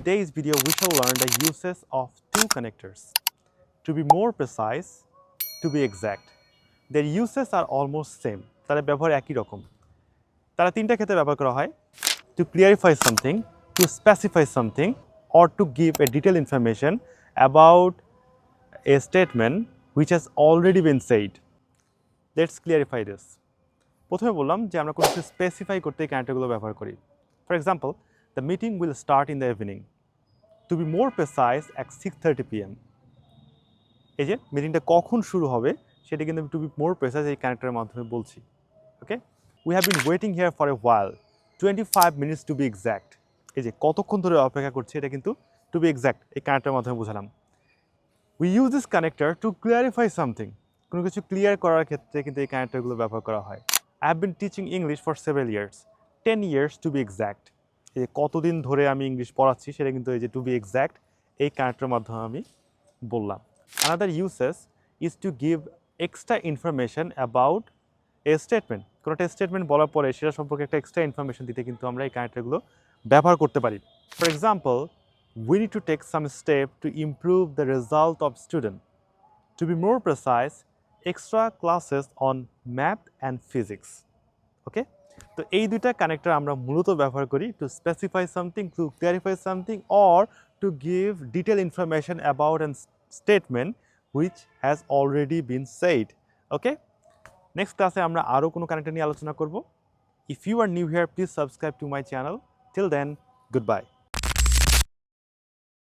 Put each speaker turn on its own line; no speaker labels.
today's video, we shall learn the uses of two connectors. To be more precise, to be exact. Their uses are almost same. তাদের ব্যবহার একই রকম। তারা তিনটা ক্ষেত্রে ব্যবহার করা হয়: to clarify something, to specify something, or to give a detailed information about a statement which has already been said. Let's clarify this. প্রথমে বললাম যে আমরা কোনো কিছু স্পেসিফাই করতে এই কানেক্টরগুলো ব্যবহার করি। For example, the meeting will start in the evening. To be more precise at 6:30 PM. এই যে মিটিংটা কখন শুরু হবে সেটা কিন্তু টু বি মোর প্রেসাইজ এই কানেক্টরের মাধ্যমে বলছি। Okay, we have been waiting here for a while, 25 minutes to be exact. এই যে কতক্ষণ ধরে অপেক্ষা করছি এটা কিন্তু টু বি এক্স্যাক্ট এই কানেক্টরের মাধ্যমে বোঝালাম। We use this connector to clarify something. কোনো কিছু ক্লিয়ার করার ক্ষেত্রে কিন্তু এই কানেক্টরগুলো ব্যবহার করা হয়। I have been teaching English for several years, 10 years to be exact. এই যে কতদিন ধরে আমি ইংলিশ পড়াচ্ছি সেটা কিন্তু এই যে টু বি এক্স্যাক্ট এই কানেক্টরের মাধ্যমে আমি বললাম। Another uses is to give extra information about a statement. কোনো একটা স্টেটমেন্ট বলার পরে সেটা সম্পর্কে একটা এক্সট্রা ইনফরমেশন দিতে কিন্তু আমরা এই কানেক্টরগুলো ব্যবহার করতে পারি। For example, we need to take some step to improve the result of student. To be more precise, extra classes on math and physics. Okay, তো এই দুইটা কানেক্টর আমরা মূলত ব্যবহার করি to specify something, to clarify something, or to give detail information about an statement which has already been said. Okay, next ক্লাসে আমরা আরও কোনো কানেক্টর নিয়ে আলোচনা করব। If you are new here, please subscribe to my channel. Till then, good bye.